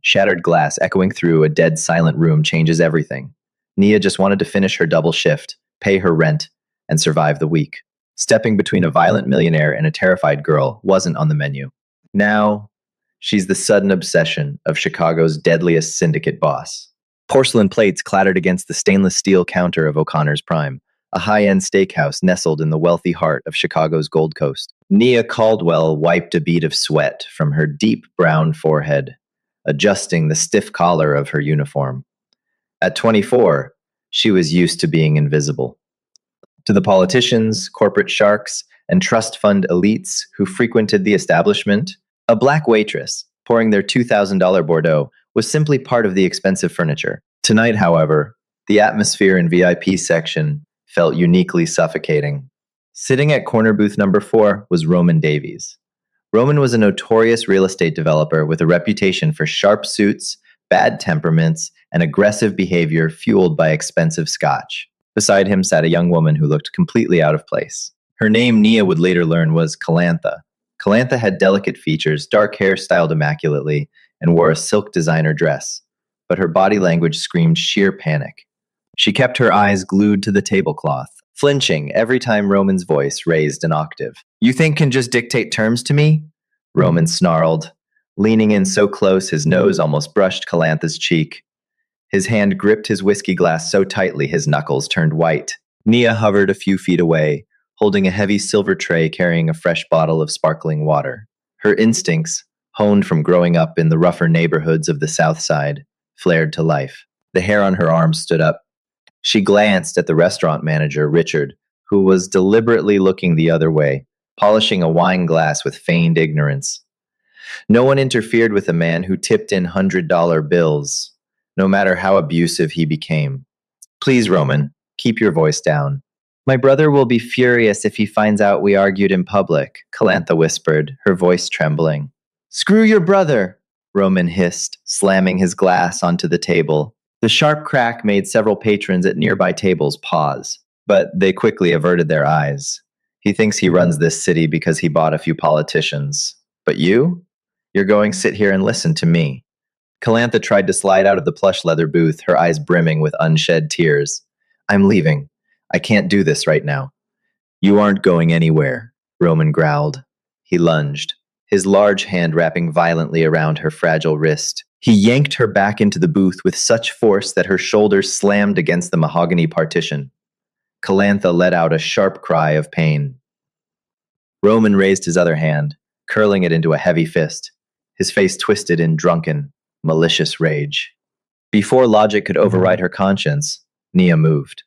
Shattered glass echoing through a dead silent room changes everything. Nia just wanted to finish her double shift, pay her rent, and survive the week. Stepping between a violent millionaire and a terrified girl wasn't on the menu. Now, she's the sudden obsession of Chicago's deadliest syndicate boss. Porcelain plates clattered against the stainless steel counter of O'Connor's Prime, a high-end steakhouse nestled in the wealthy heart of Chicago's Gold Coast. Nia Caldwell wiped a bead of sweat from her deep brown forehead, adjusting the stiff collar of her uniform. At 24, she was used to being invisible. To the politicians, corporate sharks, and trust fund elites who frequented the establishment, a black waitress pouring their $2,000 Bordeaux was simply part of the expensive furniture. Tonight, however, the atmosphere in VIP section felt uniquely suffocating. Sitting at corner booth number 4 was Roman Davies. Roman was a notorious real estate developer with a reputation for sharp suits, bad temperaments, and aggressive behavior fueled by expensive scotch. Beside him sat a young woman who looked completely out of place. Her name, Nia would later learn, was Calantha. Calantha had delicate features, dark hair styled immaculately, and wore a silk designer dress, but her body language screamed sheer panic. She kept her eyes glued to the tablecloth, flinching every time Roman's voice raised an octave. "You think can just dictate terms to me?" Roman snarled, leaning in so close his nose almost brushed Calantha's cheek. His hand gripped his whiskey glass so tightly his knuckles turned white. Nia hovered a few feet away, holding a heavy silver tray carrying a fresh bottle of sparkling water. Her instincts, honed from growing up in the rougher neighborhoods of the South Side, flared to life. The hair on her arms stood up. She glanced at the restaurant manager, Richard, who was deliberately looking the other way, polishing a wine glass with feigned ignorance. No one interfered with a man who tipped in $100 bills, no matter how abusive he became. "Please, Roman, keep your voice down." "My brother will be furious if he finds out we argued in public," Calantha whispered, her voice trembling. "Screw your brother," Roman hissed, slamming his glass onto the table. The sharp crack made several patrons at nearby tables pause, but they quickly averted their eyes. "He thinks he runs this city because he bought a few politicians. But you? You're going to sit here and listen to me." Calantha tried to slide out of the plush leather booth, her eyes brimming with unshed tears. "I'm leaving. I can't do this right now." "You aren't going anywhere," Roman growled. He lunged, his large hand wrapping violently around her fragile wrist. He yanked her back into the booth with such force that her shoulders slammed against the mahogany partition. Calantha let out a sharp cry of pain. Roman raised his other hand, curling it into a heavy fist, his face twisted in drunken, malicious rage. Before logic could override her conscience, Nia moved.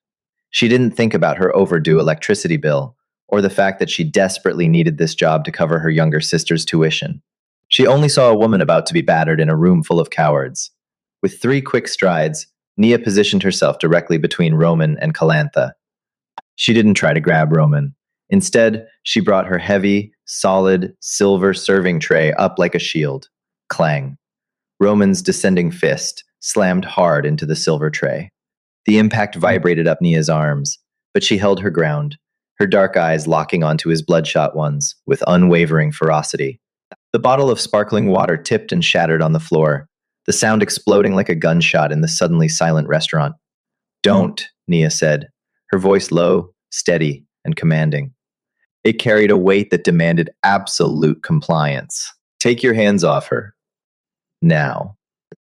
She didn't think about her overdue electricity bill, or the fact that she desperately needed this job to cover her younger sister's tuition. She only saw a woman about to be battered in a room full of cowards. With 3 quick strides, Nia positioned herself directly between Roman and Calantha. She didn't try to grab Roman. Instead, she brought her heavy, solid, silver serving tray up like a shield. Clang. Roman's descending fist slammed hard into the silver tray. The impact vibrated up Nia's arms, but she held her ground, her dark eyes locking onto his bloodshot ones with unwavering ferocity. The bottle of sparkling water tipped and shattered on the floor, the sound exploding like a gunshot in the suddenly silent restaurant. "Don't," Nia said, her voice low, steady, and commanding. It carried a weight that demanded absolute compliance. "Take your hands off her. Now."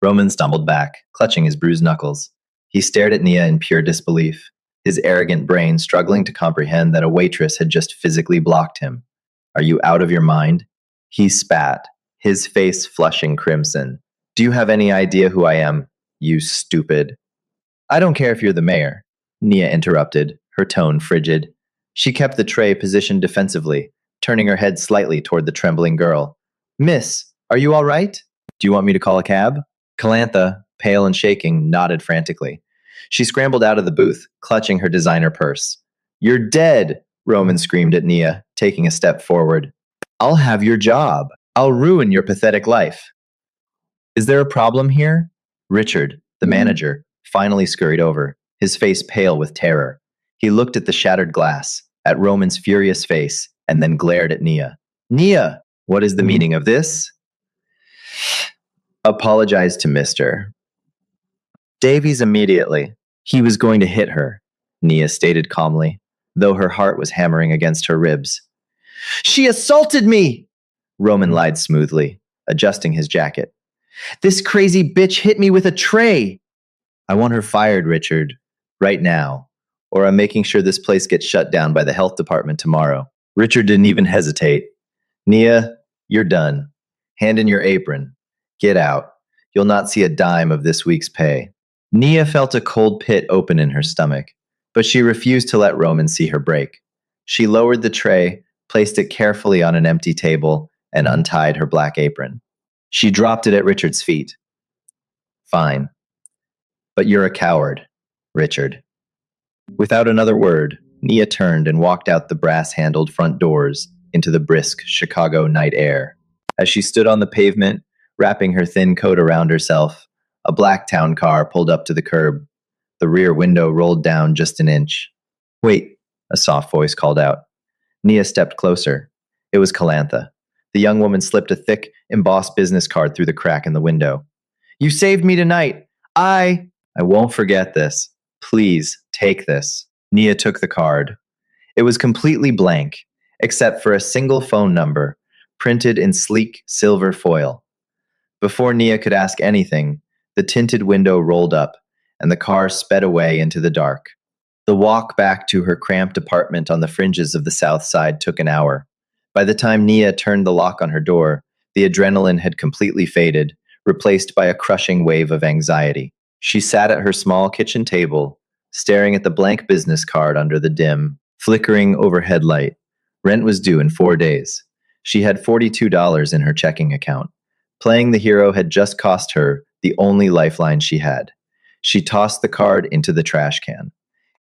Roman stumbled back, clutching his bruised knuckles. He stared at Nia in pure disbelief, his arrogant brain struggling to comprehend that a waitress had just physically blocked him. "Are you out of your mind?" He spat, his face flushing crimson. "Do you have any idea who I am, you stupid?" "I don't care if you're the mayor," Nia interrupted, her tone frigid. She kept the tray positioned defensively, turning her head slightly toward the trembling girl. "Miss, are you all right? Do you want me to call a cab?" Calantha, pale and shaking, nodded frantically. She scrambled out of the booth, clutching her designer purse. "You're dead," Roman screamed at Nia, taking a step forward. "I'll have your job. I'll ruin your pathetic life." "Is there a problem here?" Richard, the manager, finally scurried over, his face pale with terror. He looked at the shattered glass, at Roman's furious face, and then glared at Nia. "Nia, what is the meaning of this?" Apologize to Mr. Davies immediately. He was going to hit her, Nia stated calmly, though her heart was hammering against her ribs. She assaulted me! Roman lied smoothly, adjusting his jacket. This crazy bitch hit me with a tray! I want her fired, Richard, right now, or I'm making sure this place gets shut down by the health department tomorrow. Richard didn't even hesitate. Nia, you're done. Hand in your apron. Get out. You'll not see a dime of this week's pay. Nia felt a cold pit open in her stomach, but she refused to let Roman see her break. She lowered the tray, placed it carefully on an empty table, and untied her black apron. She dropped it at Richard's feet. Fine. But you're a coward, Richard. Without another word, Nia turned and walked out the brass-handled front doors into the brisk Chicago night air. As she stood on the pavement, wrapping her thin coat around herself, a black town car pulled up to the curb. The rear window rolled down just an inch. Wait, a soft voice called out. Nia stepped closer. It was Calantha. The young woman slipped a thick, embossed business card through the crack in the window. You saved me tonight. I won't forget this. Please, take this. Nia took the card. It was completely blank, except for a single phone number, printed in sleek silver foil. Before Nia could ask anything, the tinted window rolled up, and the car sped away into the dark. The walk back to her cramped apartment on the fringes of the South Side took an hour. By the time Nia turned the lock on her door, the adrenaline had completely faded, replaced by a crushing wave of anxiety. She sat at her small kitchen table, staring at the blank business card under the dim, flickering overhead light. Rent was due in 4 days. She had $42 in her checking account. Playing the hero had just cost her the only lifeline she had. She tossed the card into the trash can.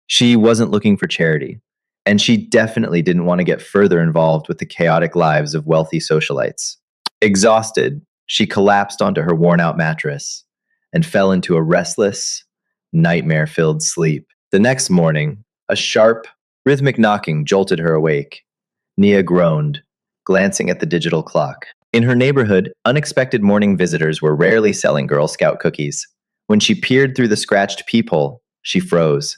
She wasn't looking for charity, and she definitely didn't want to get further involved with the chaotic lives of wealthy socialites. Exhausted, she collapsed onto her worn-out mattress and fell into a restless, nightmare-filled sleep. The next morning, a sharp, rhythmic knocking jolted her awake. Nia groaned, glancing at the digital clock. In her neighborhood, unexpected morning visitors were rarely selling Girl Scout cookies. When she peered through the scratched peephole, she froze.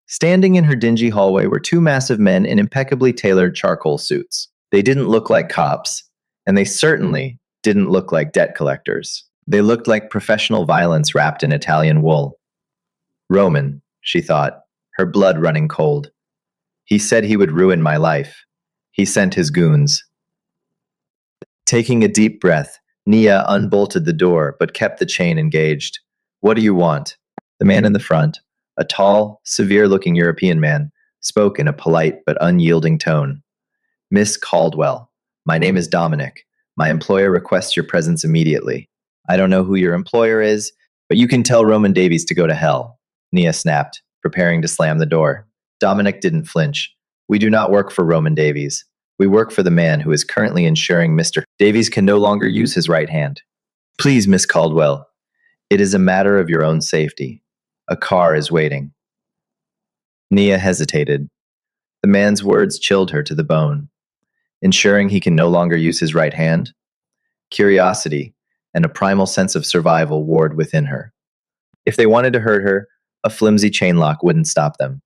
Standing in her dingy hallway were two massive men in impeccably tailored charcoal suits. They didn't look like cops, and they certainly didn't look like debt collectors. They looked like professional violence wrapped in Italian wool. Roman, she thought, her blood running cold. He said he would ruin my life. He sent his goons. Taking a deep breath, Nia unbolted the door but kept the chain engaged. What do you want? The man in the front, a tall, severe-looking European man, spoke in a polite but unyielding tone. Miss Caldwell, my name is Dominic. My employer requests your presence immediately. I don't know who your employer is, but you can tell Roman Davies to go to hell, Nia snapped, preparing to slam the door. Dominic didn't flinch. We do not work for Roman Davies. We work for the man who is currently ensuring Mr. Davies can no longer use his right hand. Please, Miss Caldwell, it is a matter of your own safety. A car is waiting. Nia hesitated. The man's words chilled her to the bone. Ensuring he can no longer use his right hand? Curiosity and a primal sense of survival warred within her. If they wanted to hurt her, a flimsy chain lock wouldn't stop them.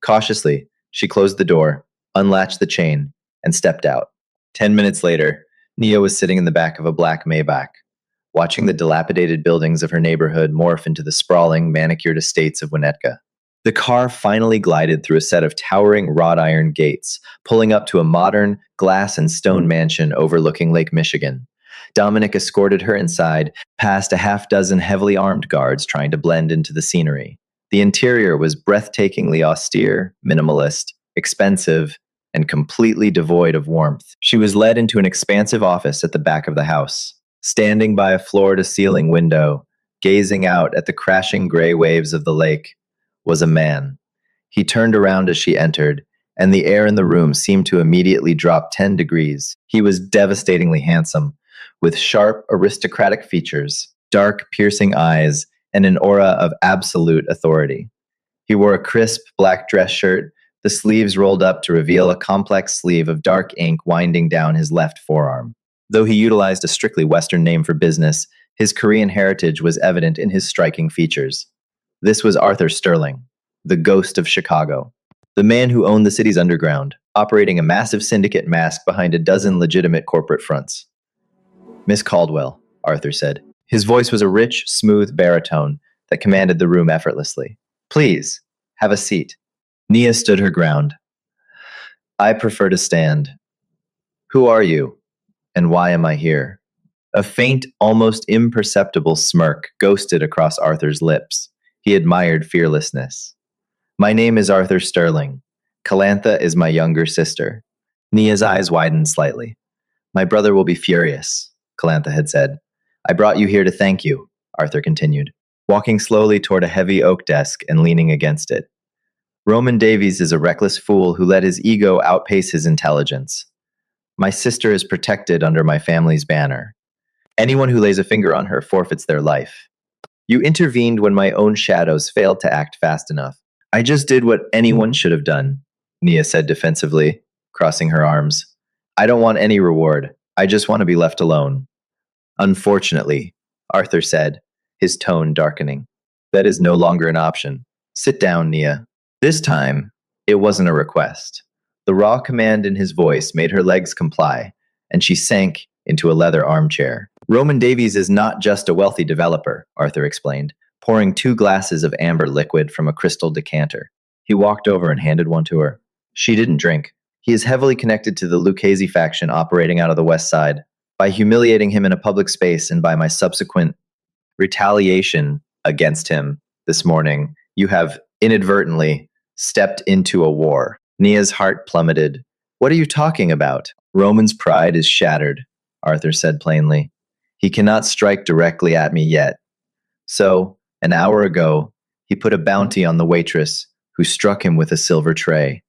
Cautiously, she closed the door, unlatched the chain, and stepped out. 10 minutes later, Nia was sitting in the back of a black Maybach, watching the dilapidated buildings of her neighborhood morph into the sprawling, manicured estates of Winnetka. The car finally glided through a set of towering wrought iron gates, pulling up to a modern, glass and stone mansion overlooking Lake Michigan. Dominic escorted her inside, past a half-dozen heavily armed guards trying to blend into the scenery. The interior was breathtakingly austere, minimalist, expensive, and completely devoid of warmth. She was led into an expansive office at the back of the house. Standing by a floor-to-ceiling window, gazing out at the crashing gray waves of the lake, was a man. He turned around as she entered, and the air in the room seemed to immediately drop 10 degrees. He was devastatingly handsome, with sharp, aristocratic features, dark, piercing eyes, and an aura of absolute authority. He wore a crisp, black dress shirt, the sleeves rolled up to reveal a complex sleeve of dark ink winding down his left forearm. Though he utilized a strictly Western name for business, His Korean heritage was evident in his striking features. This was Arthur Sterling, the ghost of Chicago, the man who owned the city's underground, operating a massive syndicate masked behind a dozen legitimate corporate fronts. Miss Caldwell, Arthur said. His voice was a rich, smooth baritone that commanded the room effortlessly. Please, have a seat. Nia stood her ground. I prefer to stand. Who are you, and why am I here? A faint, almost imperceptible smirk ghosted across Arthur's lips. He admired fearlessness. My name is Arthur Sterling. Calantha is my younger sister. Nia's eyes widened slightly. My brother will be furious, Calantha had said. I brought you here to thank you, Arthur continued, walking slowly toward a heavy oak desk and leaning against it. Roman Davies is a reckless fool who let his ego outpace his intelligence. My sister is protected under my family's banner. Anyone who lays a finger on her forfeits their life. You intervened when my own shadows failed to act fast enough. I just did what anyone should have done, Nia said defensively, crossing her arms. I don't want any reward. I just want to be left alone. Unfortunately, Arthur said, his tone darkening. That is no longer an option. Sit down, Nia. This time, it wasn't a request. The raw command in his voice made her legs comply, and she sank into a leather armchair. Roman Davies is not just a wealthy developer, Arthur explained, pouring 2 glasses of amber liquid from a crystal decanter. He walked over and handed one to her. She didn't drink. He is heavily connected to the Lucchese faction operating out of the West Side. By humiliating him in a public space and by my subsequent retaliation against him this morning, you have inadvertently stepped into a war. Nia's heart plummeted. What are you talking about? Roman's pride is shattered, Arthur said plainly. He cannot strike directly at me yet. So, an hour ago, he put a bounty on the waitress, who struck him with a silver tray.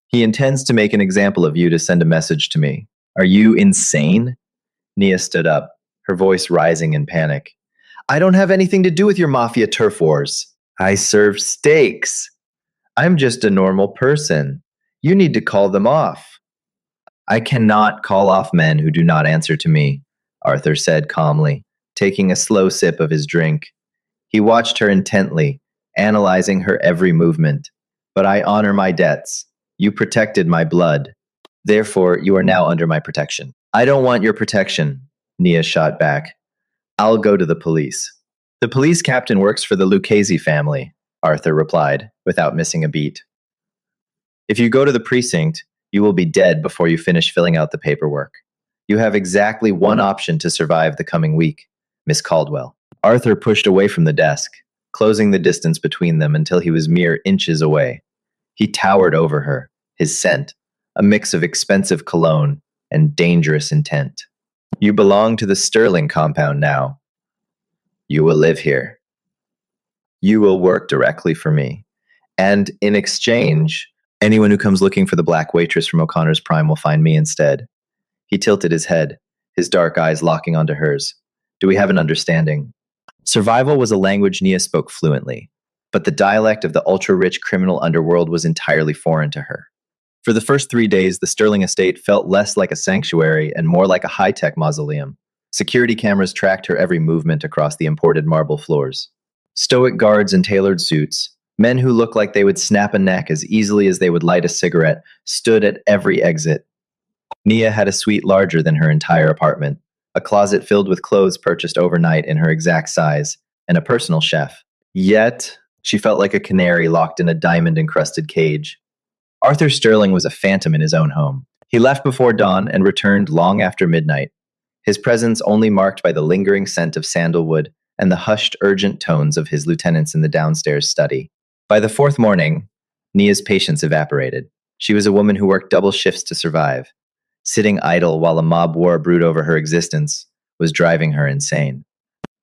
He intends to make an example of you to send a message to me. Are you insane? Nia stood up, her voice rising in panic. I don't have anything to do with your Mafia turf wars. I serve steaks. I'm just a normal person. You need to call them off. I cannot call off men who do not answer to me, Arthur said calmly, taking a slow sip of his drink. He watched her intently, analyzing her every movement. But I honor my debts. You protected my blood. Therefore, you are now under my protection. I don't want your protection, Nia shot back. I'll go to the police. The police captain works for the Lucchese family, Arthur replied, without missing a beat. If you go to the precinct, you will be dead before you finish filling out the paperwork. You have exactly one option to survive the coming week, Miss Caldwell. Arthur pushed away from the desk, closing the distance between them until he was mere inches away. He towered over her, his scent, a mix of expensive cologne and dangerous intent. You belong to the Sterling compound now. You will live here. You will work directly for me. And in exchange, anyone who comes looking for the black waitress from O'Connor's Prime will find me instead. He tilted his head, his dark eyes locking onto hers. Do we have an understanding? Survival was a language Nia spoke fluently, but the dialect of the ultra-rich criminal underworld was entirely foreign to her. For the first 3 days, the Sterling estate felt less like a sanctuary and more like a high-tech mausoleum. Security cameras tracked her every movement across the imported marble floors. Stoic guards in tailored suits, men who looked like they would snap a neck as easily as they would light a cigarette, stood at every exit. Nia had a suite larger than her entire apartment, a closet filled with clothes purchased overnight in her exact size, and a personal chef. Yet, she felt like a canary locked in a diamond-encrusted cage. Arthur Sterling was a phantom in his own home. He left before dawn and returned long after midnight, his presence only marked by the lingering scent of sandalwood and the hushed, urgent tones of his lieutenants in the downstairs study. By the 4th morning, Nia's patience evaporated. She was a woman who worked double shifts to survive. Sitting idle while a mob war brewed over her existence was driving her insane.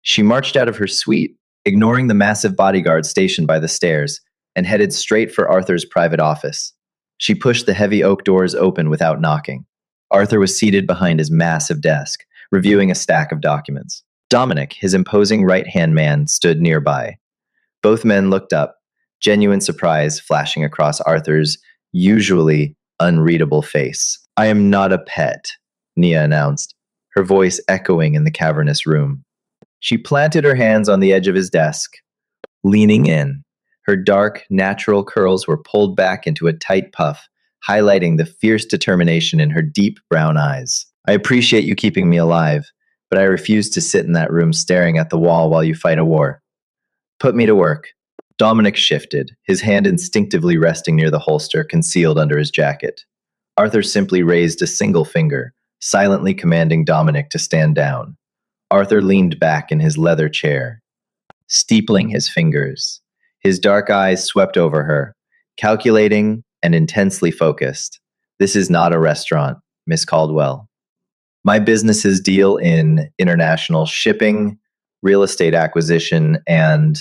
She marched out of her suite, ignoring the massive bodyguard stationed by the stairs, and headed straight for Arthur's private office. She pushed the heavy oak doors open without knocking. Arthur was seated behind his massive desk, reviewing a stack of documents. Dominic, his imposing right-hand man, stood nearby. Both men looked up, genuine surprise flashing across Arthur's usually unreadable face. I am not a pet, Nia announced, her voice echoing in the cavernous room. She planted her hands on the edge of his desk, leaning in. Her dark, natural curls were pulled back into a tight puff, highlighting the fierce determination in her deep brown eyes. I appreciate you keeping me alive, but I refuse to sit in that room staring at the wall while you fight a war. Put me to work. Dominic shifted, his hand instinctively resting near the holster concealed under his jacket. Arthur simply raised a single finger, silently commanding Dominic to stand down. Arthur leaned back in his leather chair, steepling his fingers. His dark eyes swept over her, calculating and intensely focused. This is not a restaurant, Miss Caldwell. My businesses deal in international shipping, real estate acquisition, and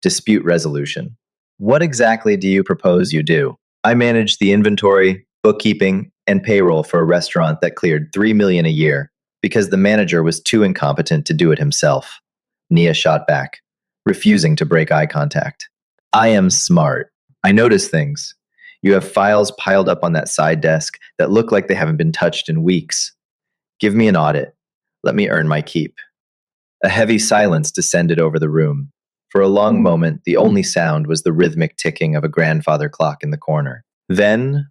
dispute resolution. What exactly do you propose you do? I manage the inventory, bookkeeping, and payroll for a restaurant that cleared $3 million a year because the manager was too incompetent to do it himself. Nia shot back, refusing to break eye contact. I am smart. I notice things. You have files piled up on that side desk that look like they haven't been touched in weeks. Give me an audit. Let me earn my keep. A heavy silence descended over the room. For a long moment, the only sound was the rhythmic ticking of a grandfather clock in the corner. Then,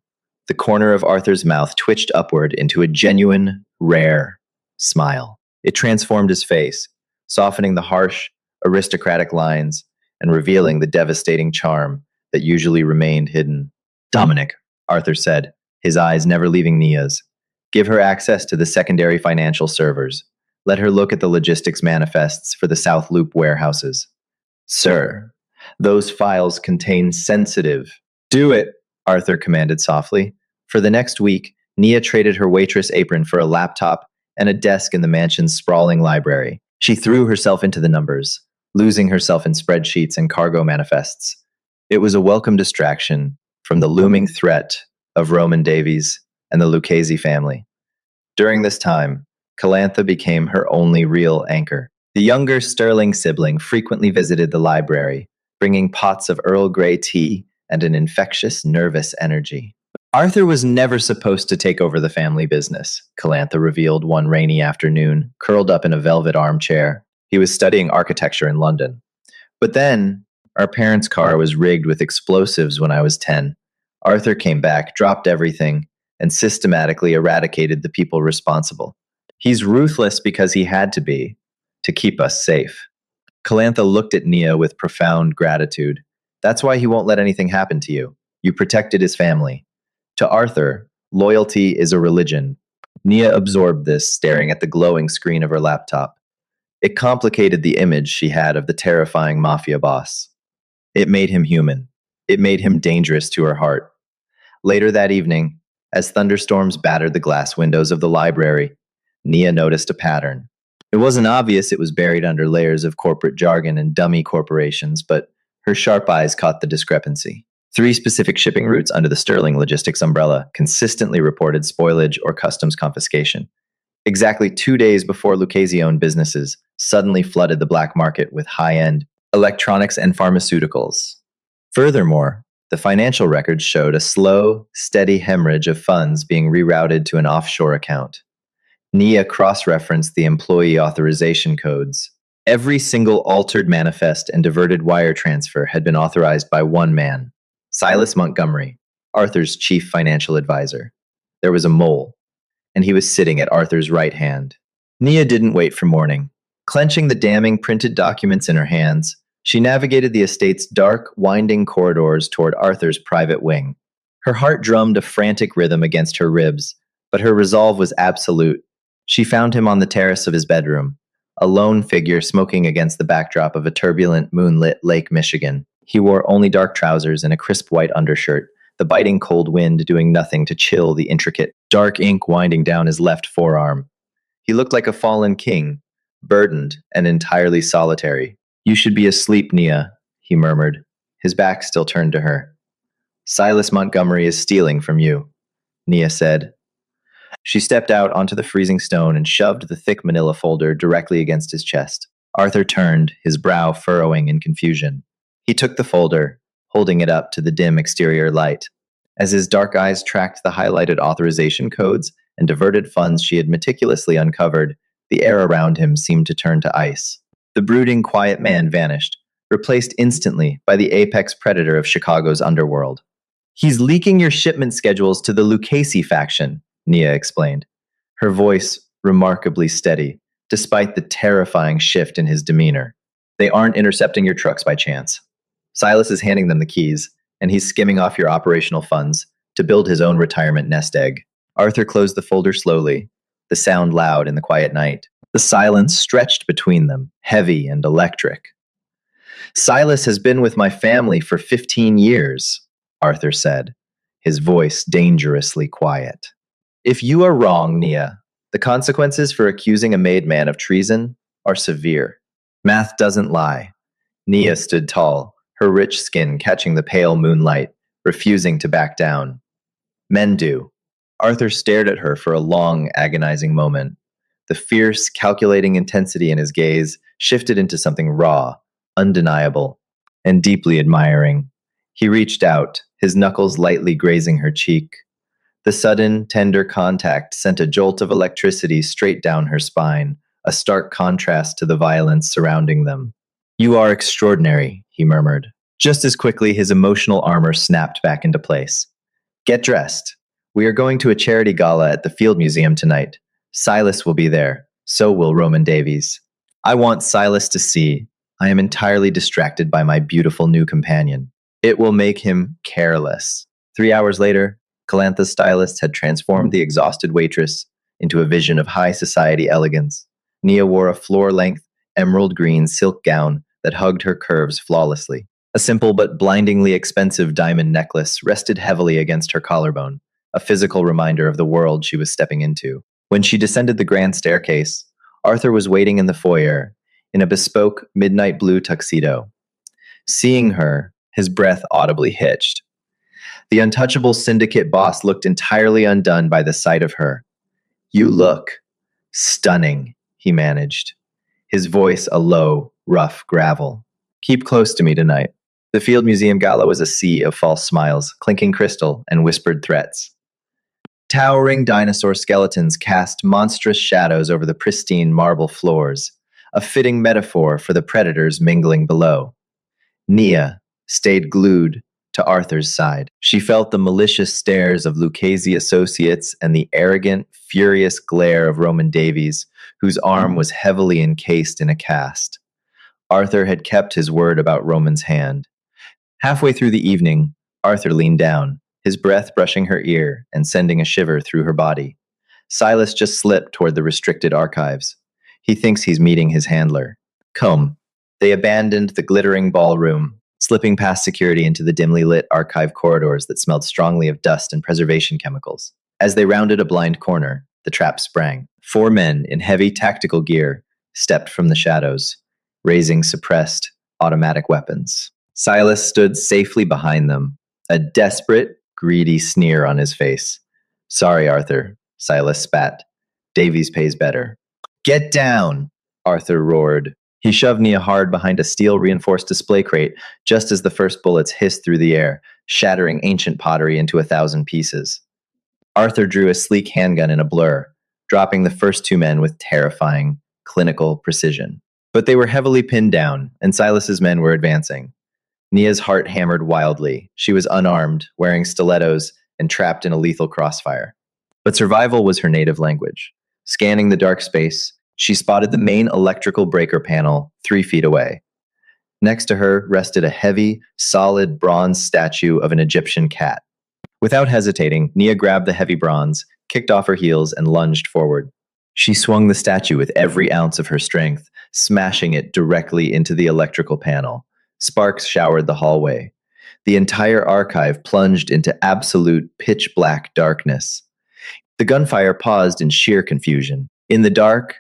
the corner of Arthur's mouth twitched upward into a genuine, rare smile. It transformed his face, softening the harsh, aristocratic lines and revealing the devastating charm that usually remained hidden. Dominic, Arthur said, his eyes never leaving Nia's. Give her access to the secondary financial servers. Let her look at the logistics manifests for the South Loop warehouses. Sir, those files contain sensitive. Do it, Arthur commanded softly. For the next week, Nia traded her waitress apron for a laptop and a desk in the mansion's sprawling library. She threw herself into the numbers, losing herself in spreadsheets and cargo manifests. It was a welcome distraction from the looming threat of Roman Davies and the Lucchese family. During this time, Calantha became her only real anchor. The younger Sterling sibling frequently visited the library, bringing pots of Earl Grey tea and an infectious, nervous energy. Arthur was never supposed to take over the family business, Calantha revealed one rainy afternoon, curled up in a velvet armchair. He was studying architecture in London. But then, our parents' car was rigged with explosives when I was 10. Arthur came back, dropped everything, and systematically eradicated the people responsible. He's ruthless because he had to keep us safe. Calantha looked at Nia with profound gratitude. That's why he won't let anything happen to you. You protected his family. To Arthur, loyalty is a religion. Nia absorbed this, staring at the glowing screen of her laptop. It complicated the image she had of the terrifying mafia boss. It made him human. It made him dangerous to her heart. Later that evening, as thunderstorms battered the glass windows of the library, Nia noticed a pattern. It wasn't obvious it was buried under layers of corporate jargon and dummy corporations, but her sharp eyes caught the discrepancy. 3 specific shipping routes under the Sterling Logistics umbrella consistently reported spoilage or customs confiscation. Exactly 2 days before Lucchese-owned businesses suddenly flooded the black market with high-end electronics and pharmaceuticals. Furthermore, the financial records showed a slow, steady hemorrhage of funds being rerouted to an offshore account. Nia cross-referenced the employee authorization codes. Every single altered manifest and diverted wire transfer had been authorized by one man, Silas Montgomery, Arthur's chief financial advisor. There was a mole, and he was sitting at Arthur's right hand. Nia didn't wait for morning. Clenching the damning printed documents in her hands, she navigated the estate's dark, winding corridors toward Arthur's private wing. Her heart drummed a frantic rhythm against her ribs, but her resolve was absolute. She found him on the terrace of his bedroom, a lone figure smoking against the backdrop of a turbulent, moonlit Lake Michigan. He wore only dark trousers and a crisp white undershirt, the biting cold wind doing nothing to chill the intricate, dark ink winding down his left forearm. He looked like a fallen king, burdened and entirely solitary. You should be asleep, Nia, he murmured, his back still turned to her. Silas Montgomery is stealing from you, Nia said. She stepped out onto the freezing stone and shoved the thick manila folder directly against his chest. Arthur turned, his brow furrowing in confusion. He took the folder, holding it up to the dim exterior light. As his dark eyes tracked the highlighted authorization codes and diverted funds she had meticulously uncovered, the air around him seemed to turn to ice. The brooding, quiet man vanished, replaced instantly by the apex predator of Chicago's underworld. He's leaking your shipment schedules to the Lucchese faction, Nia explained, her voice remarkably steady, despite the terrifying shift in his demeanor. They aren't intercepting your trucks by chance. Silas is handing them the keys, and he's skimming off your operational funds to build his own retirement nest egg. Arthur closed the folder slowly, the sound loud in the quiet night. The silence stretched between them, heavy and electric. Silas has been with my family for 15 years, Arthur said, his voice dangerously quiet. If you are wrong, Nia, the consequences for accusing a made man of treason are severe. Math doesn't lie. Nia stood tall, her rich skin catching the pale moonlight, refusing to back down. Men do. Arthur stared at her for a long, agonizing moment. The fierce, calculating intensity in his gaze shifted into something raw, undeniable, and deeply admiring. He reached out, his knuckles lightly grazing her cheek. The sudden, tender contact sent a jolt of electricity straight down her spine, a stark contrast to the violence surrounding them. You are extraordinary, he murmured. Just as quickly, his emotional armor snapped back into place. Get dressed. We are going to a charity gala at the Field Museum tonight. Silas will be there. So will Roman Davies. I want Silas to see I am entirely distracted by my beautiful new companion. It will make him careless. 3 hours later, Calantha's stylist had transformed the exhausted waitress into a vision of high society elegance. Nia wore a floor-length, emerald green silk gown that hugged her curves flawlessly. A simple but blindingly expensive diamond necklace rested heavily against her collarbone, a physical reminder of the world she was stepping into. When she descended the grand staircase, Arthur was waiting in the foyer, in a bespoke midnight blue tuxedo. Seeing her, his breath audibly hitched. The untouchable syndicate boss looked entirely undone by the sight of her. You look stunning, he managed, his voice a low, rough gravel. Keep close to me tonight. The Field Museum Gala was a sea of false smiles, clinking crystal, and whispered threats. Towering dinosaur skeletons cast monstrous shadows over the pristine marble floors, a fitting metaphor for the predators mingling below. Nia stayed glued to Arthur's side. She felt the malicious stares of Lucchese associates and the arrogant, furious glare of Roman Davies, whose arm was heavily encased in a cast. Arthur had kept his word about Roman's hand. Halfway through the evening, Arthur leaned down, his breath brushing her ear and sending a shiver through her body. Silas just slipped toward the restricted archives. He thinks he's meeting his handler. Come. They abandoned the glittering ballroom, slipping past security into the dimly lit archive corridors that smelled strongly of dust and preservation chemicals. As they rounded a blind corner, the trap sprang. 4 men in heavy tactical gear stepped from the shadows, raising suppressed automatic weapons. Silas stood safely behind them, a desperate, greedy sneer on his face. Sorry, Arthur, Silas spat. Davies pays better. Get down, Arthur roared. He shoved Nia hard behind a steel-reinforced display crate just as the first bullets hissed through the air, shattering ancient pottery into 1,000 pieces. Arthur drew a sleek handgun in a blur, dropping the first 2 men with terrifying, clinical precision. But they were heavily pinned down, and Silas's men were advancing. Nia's heart hammered wildly. She was unarmed, wearing stilettos, and trapped in a lethal crossfire. But survival was her native language. Scanning the dark space, she spotted the main electrical breaker panel 3 feet away. Next to her rested a heavy, solid bronze statue of an Egyptian cat. Without hesitating, Nia grabbed the heavy bronze, kicked off her heels, and lunged forward. She swung the statue with every ounce of her strength, smashing it directly into the electrical panel. Sparks showered the hallway. The entire archive plunged into absolute pitch-black darkness. The gunfire paused in sheer confusion. In the dark,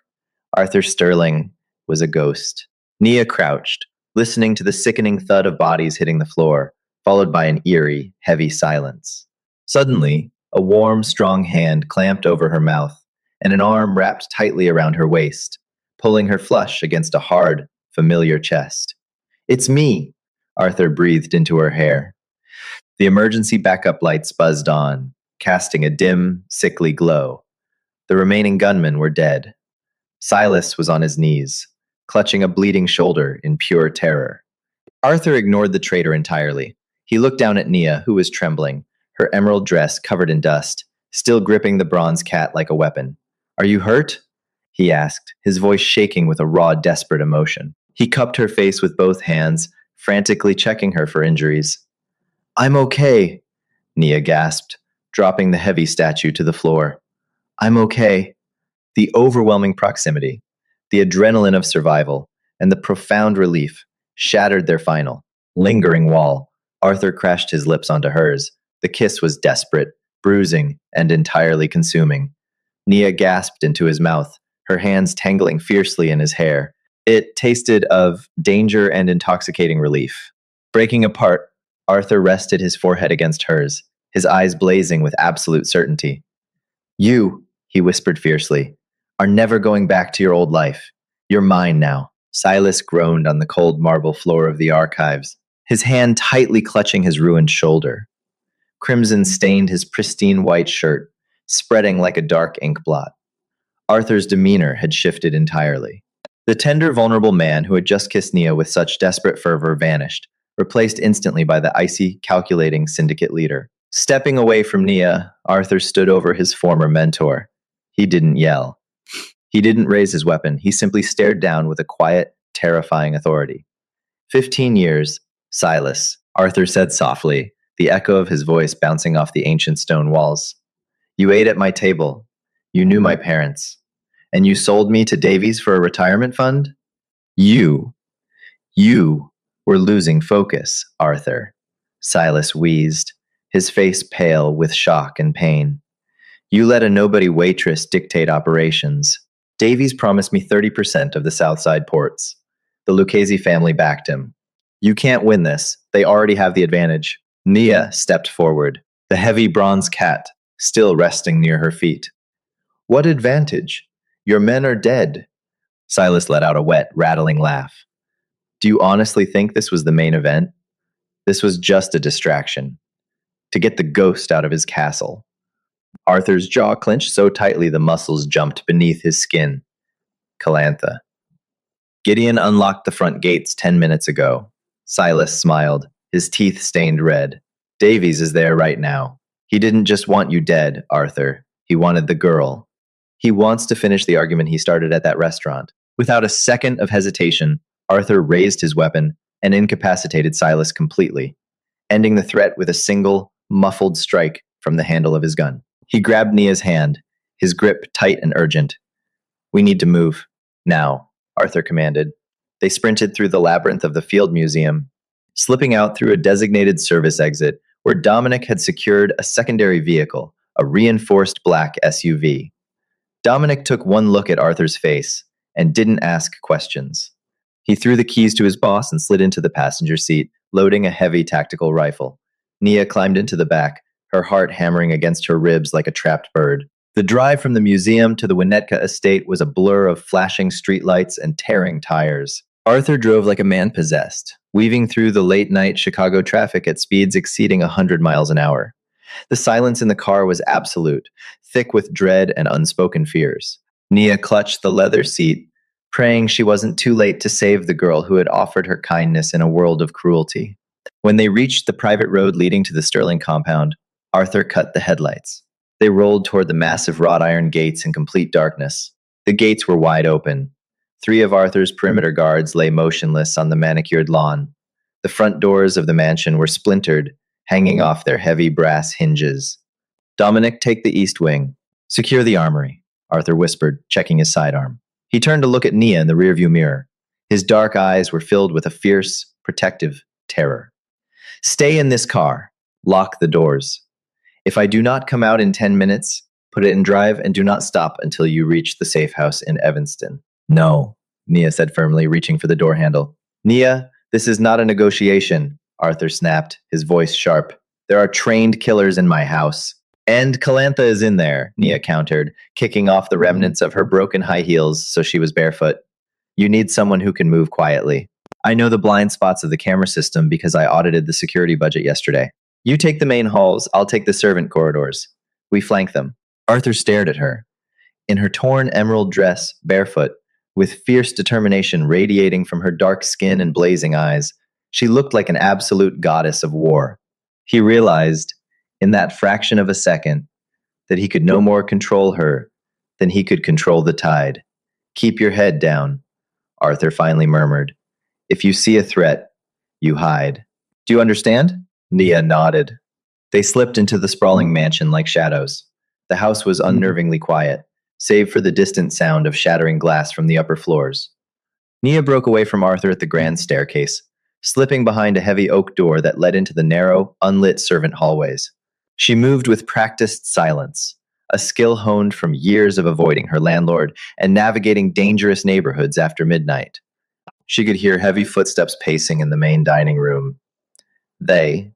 Arthur Sterling was a ghost. Nia crouched, listening to the sickening thud of bodies hitting the floor, followed by an eerie, heavy silence. Suddenly, a warm, strong hand clamped over her mouth, and an arm wrapped tightly around her waist, pulling her flush against a hard, familiar chest. It's me, Arthur breathed into her hair. The emergency backup lights buzzed on, casting a dim, sickly glow. The remaining gunmen were dead. Silas was on his knees, clutching a bleeding shoulder in pure terror. Arthur ignored the traitor entirely. He looked down at Nia, who was trembling, her emerald dress covered in dust, still gripping the bronze cat like a weapon. Are you hurt? He asked, his voice shaking with a raw, desperate emotion. He cupped her face with both hands, frantically checking her for injuries. I'm okay, Nia gasped, dropping the heavy statue to the floor. I'm okay. The overwhelming proximity, the adrenaline of survival, and the profound relief shattered their final, lingering wall. Arthur crashed his lips onto hers. The kiss was desperate, bruising, and entirely consuming. Nia gasped into his mouth, her hands tangling fiercely in his hair. It tasted of danger and intoxicating relief. Breaking apart, Arthur rested his forehead against hers, his eyes blazing with absolute certainty. You, he whispered fiercely, are never going back to your old life. You're mine now. Silas groaned on the cold marble floor of the archives, his hand tightly clutching his ruined shoulder. Crimson stained his pristine white shirt, spreading like a dark ink blot. Arthur's demeanor had shifted entirely. The tender, vulnerable man who had just kissed Nia with such desperate fervor vanished, replaced instantly by the icy, calculating syndicate leader. Stepping away from Nia, Arthur stood over his former mentor. He didn't yell. He didn't raise his weapon. He simply stared down with a quiet, terrifying authority. 15 years, Silas, Arthur said softly, the echo of his voice bouncing off the ancient stone walls. You ate at my table. You knew my parents. And you sold me to Davies for a retirement fund? You were losing focus, Arthur. Silas wheezed, his face pale with shock and pain. You let a nobody waitress dictate operations. Davies promised me 30% of the Southside ports. The Lucchese family backed him. You can't win this. They already have the advantage. Nia stepped forward, the heavy bronze cat still resting near her feet. What advantage? Your men are dead. Silas let out a wet, rattling laugh. Do you honestly think this was the main event? This was just a distraction. To get the ghost out of his castle. Arthur's jaw clenched so tightly the muscles jumped beneath his skin. Calantha. Gideon unlocked the front gates 10 minutes ago. Silas smiled, his teeth stained red. Davies is there right now. He didn't just want you dead, Arthur. He wanted the girl. He wants to finish the argument he started at that restaurant. Without a second of hesitation, Arthur raised his weapon and incapacitated Silas completely, ending the threat with a single, muffled strike from the handle of his gun. He grabbed Nia's hand, his grip tight and urgent. We need to move. Now, Arthur commanded. They sprinted through the labyrinth of the Field Museum, slipping out through a designated service exit where Dominic had secured a secondary vehicle, a reinforced black SUV. Dominic took one look at Arthur's face and didn't ask questions. He threw the keys to his boss and slid into the passenger seat, loading a heavy tactical rifle. Nia climbed into the back, her heart hammering against her ribs like a trapped bird. The drive from the museum to the Winnetka estate was a blur of flashing streetlights and tearing tires. Arthur drove like a man possessed, weaving through the late-night Chicago traffic at speeds exceeding 100 miles an hour. The silence in the car was absolute, thick with dread and unspoken fears. Nia clutched the leather seat, praying she wasn't too late to save the girl who had offered her kindness in a world of cruelty. When they reached the private road leading to the Sterling compound, Arthur cut the headlights. They rolled toward the massive wrought iron gates in complete darkness. The gates were wide open. 3 of Arthur's perimeter guards lay motionless on the manicured lawn. The front doors of the mansion were splintered, hanging off their heavy brass hinges. Dominic, take the east wing. Secure the armory, Arthur whispered, checking his sidearm. He turned to look at Nia in the rearview mirror. His dark eyes were filled with a fierce, protective terror. Stay in this car. Lock the doors. If I do not come out in 10 minutes, put it in drive and do not stop until you reach the safe house in Evanston. No, Nia said firmly, reaching for the door handle. Nia, this is not a negotiation, Arthur snapped, his voice sharp. There are trained killers in my house. And Calantha is in there, Nia countered, kicking off the remnants of her broken high heels so she was barefoot. You need someone who can move quietly. I know the blind spots of the camera system because I audited the security budget yesterday. You take the main halls, I'll take the servant corridors. We flank them. Arthur stared at her. In her torn emerald dress, barefoot, With fierce determination radiating from her dark skin and blazing eyes, she looked like an absolute goddess of war. He realized, in that fraction of a second, that he could no more control her than he could control the tide. Keep your head down, Arthur finally murmured. If you see a threat, you hide. Do you understand? Nia nodded. They slipped into the sprawling mansion like shadows. The house was unnervingly quiet, save for the distant sound of shattering glass from the upper floors. Nia broke away from Arthur at the grand staircase, slipping behind a heavy oak door that led into the narrow, unlit servant hallways. She moved with practiced silence, a skill honed from years of avoiding her landlord and navigating dangerous neighborhoods after midnight. She could hear heavy footsteps pacing in the main dining room. They.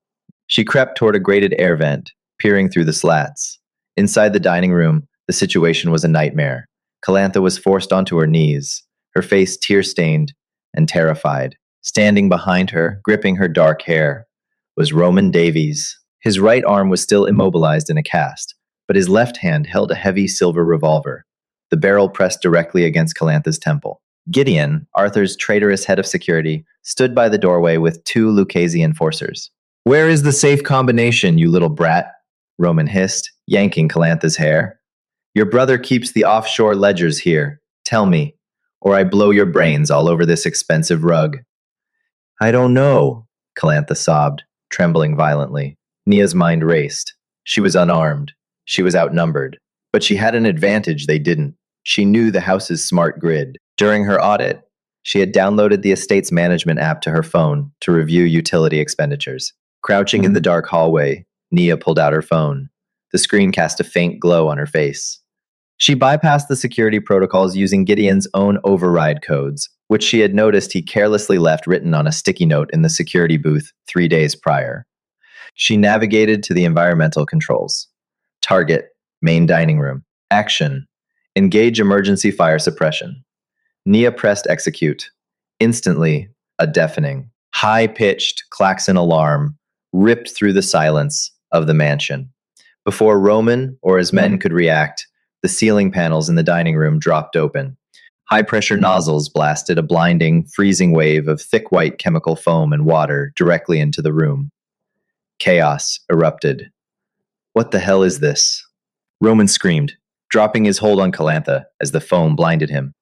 She crept toward a grated air vent, peering through the slats. Inside the dining room, the situation was a nightmare. Calantha was forced onto her knees, her face tear-stained and terrified. Standing behind her, gripping her dark hair, was Roman Davies. His right arm was still immobilized in a cast, but his left hand held a heavy silver revolver, the barrel pressed directly against Calantha's temple. Gideon, Arthur's traitorous head of security, stood by the doorway with two Lucchese enforcers. Where is the safe combination, you little brat? Roman hissed, yanking Calantha's hair. Your brother keeps the offshore ledgers here. Tell me, or I blow your brains all over this expensive rug. I don't know, Calantha sobbed, trembling violently. Nia's mind raced. She was unarmed. She was outnumbered. But she had an advantage they didn't. She knew the house's smart grid. During her audit, she had downloaded the estate's management app to her phone to review utility expenditures. Crouching in the dark hallway, Nia pulled out her phone. The screen cast a faint glow on her face. She bypassed the security protocols using Gideon's own override codes, which she had noticed he carelessly left written on a sticky note in the security booth 3 days prior. She navigated to the environmental controls. Target, main dining room. Action, engage emergency fire suppression. Nia pressed execute. Instantly, a deafening, high-pitched klaxon alarm ripped through the silence of the mansion. Before Roman or his men could react, the ceiling panels in the dining room dropped open. High-pressure nozzles blasted a blinding, freezing wave of thick white chemical foam and water directly into the room. Chaos erupted. What the hell is this? Roman screamed, dropping his hold on Calantha as the foam blinded him.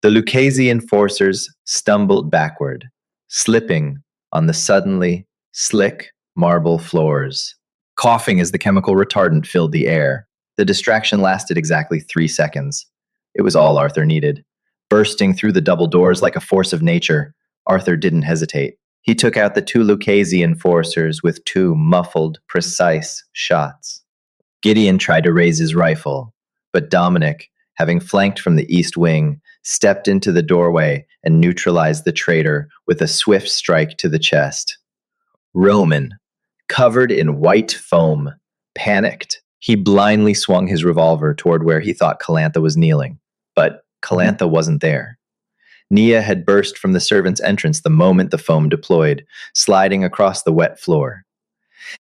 The Lucchese enforcers stumbled backward, slipping on the suddenly slick marble floors, coughing as the chemical retardant filled the air. The distraction lasted exactly 3 seconds. It was all Arthur needed. Bursting through the double doors like a force of nature, Arthur didn't hesitate. He took out the two Lucchese enforcers with 2 muffled, precise shots. Gideon tried to raise his rifle, but Dominic, having flanked from the east wing, stepped into the doorway and neutralized the traitor with a swift strike to the chest. Roman, covered in white foam, panicked. He blindly swung his revolver toward where he thought Calantha was kneeling, but Calantha wasn't there. Nia had burst from the servants' entrance the moment the foam deployed, sliding across the wet floor.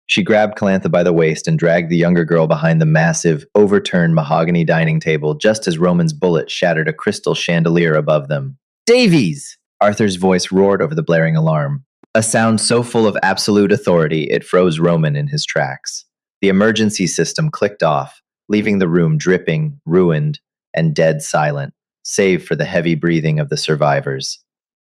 She grabbed Calantha by the waist and dragged the younger girl behind the massive, overturned mahogany dining table just as Roman's bullet shattered a crystal chandelier above them. Davies! Arthur's voice roared over the blaring alarm, a sound so full of absolute authority it froze Roman in his tracks. The emergency system clicked off, leaving the room dripping, ruined, and dead silent, save for the heavy breathing of the survivors.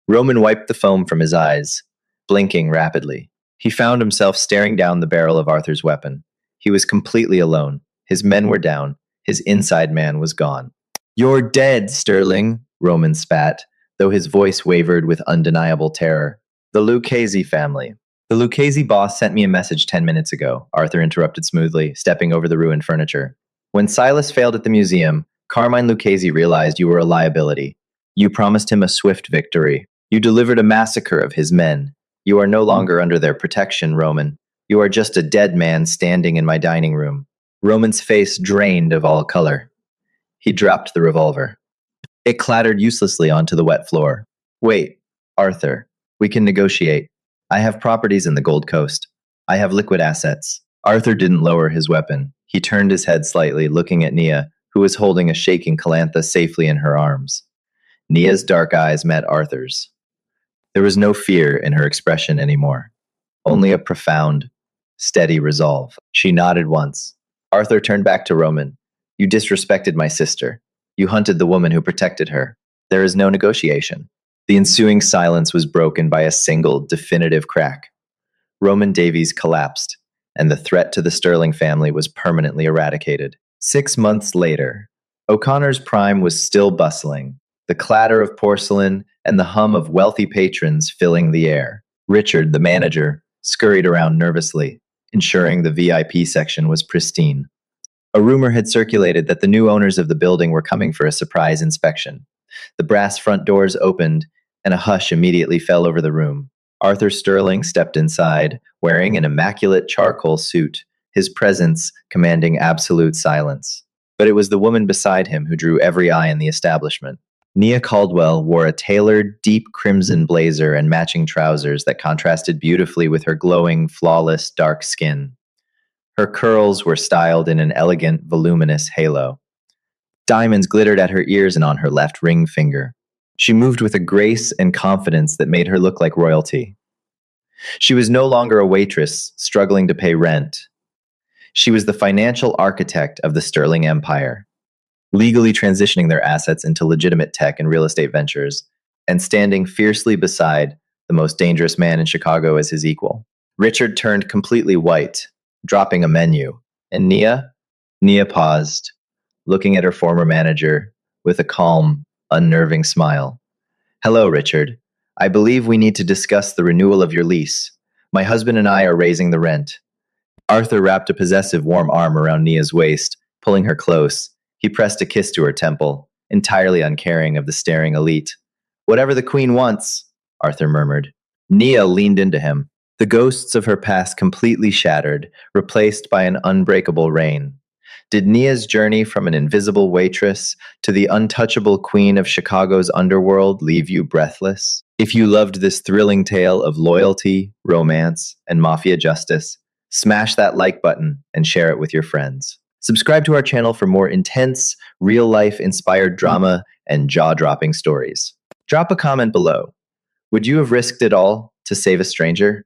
Roman wiped the foam from his eyes, blinking rapidly. He found himself staring down the barrel of Arthur's weapon. He was completely alone. His men were down. His inside man was gone. You're dead, Sterling, Roman spat, though his voice wavered with undeniable terror. The Lucchese family. The Lucchese boss sent me a message 10 minutes ago, Arthur interrupted smoothly, stepping over the ruined furniture. When Silas failed at the museum, Carmine Lucchese realized you were a liability. You promised him a swift victory. You delivered a massacre of his men. You are no longer under their protection, Roman. You are just a dead man standing in my dining room. Roman's face drained of all color. He dropped the revolver. It clattered uselessly onto the wet floor. Wait, Arthur, we can negotiate. I have properties in the Gold Coast. I have liquid assets. Arthur didn't lower his weapon. He turned his head slightly, looking at Nia, who was holding a shaking Calantha safely in her arms. Nia's dark eyes met Arthur's. There was no fear in her expression anymore, only a profound, steady resolve. She nodded once. Arthur turned back to Roman. You disrespected my sister. You hunted the woman who protected her. There is no negotiation. The ensuing silence was broken by a single, definitive crack. Roman Davies collapsed, and the threat to the Sterling family was permanently eradicated. 6 months later, O'Connor's prime was still bustling, the clatter of porcelain and the hum of wealthy patrons filling the air. Richard, the manager, scurried around nervously, ensuring the VIP section was pristine. A rumor had circulated that the new owners of the building were coming for a surprise inspection. The brass front doors opened, and a hush immediately fell over the room. Arthur Sterling stepped inside, wearing an immaculate charcoal suit, his presence commanding absolute silence. But it was the woman beside him who drew every eye in the establishment. Nia Caldwell wore a tailored, deep crimson blazer and matching trousers that contrasted beautifully with her glowing, flawless, dark skin. Her curls were styled in an elegant, voluminous halo. Diamonds glittered at her ears and on her left ring finger. She moved with a grace and confidence that made her look like royalty. She was no longer a waitress struggling to pay rent. She was the financial architect of the Sterling Empire, legally transitioning their assets into legitimate tech and real estate ventures, and standing fiercely beside the most dangerous man in Chicago as his equal. Richard turned completely white, dropping a menu, and Nia? Nia paused, looking at her former manager with a calm, unnerving smile. Hello, Richard. I believe we need to discuss the renewal of your lease. My husband and I are raising the rent. Arthur wrapped a possessive warm arm around Nia's waist, pulling her close. He pressed a kiss to her temple, entirely uncaring of the staring elite. Whatever the queen wants, Arthur murmured. Nia leaned into him, the ghosts of her past completely shattered, replaced by an unbreakable reign. Did Nia's journey from an invisible waitress to the untouchable queen of Chicago's underworld leave you breathless? If you loved this thrilling tale of loyalty, romance, and mafia justice, smash that like button and share it with your friends. Subscribe to our channel for more intense, real-life inspired drama and jaw-dropping stories. Drop a comment below. Would you have risked it all to save a stranger?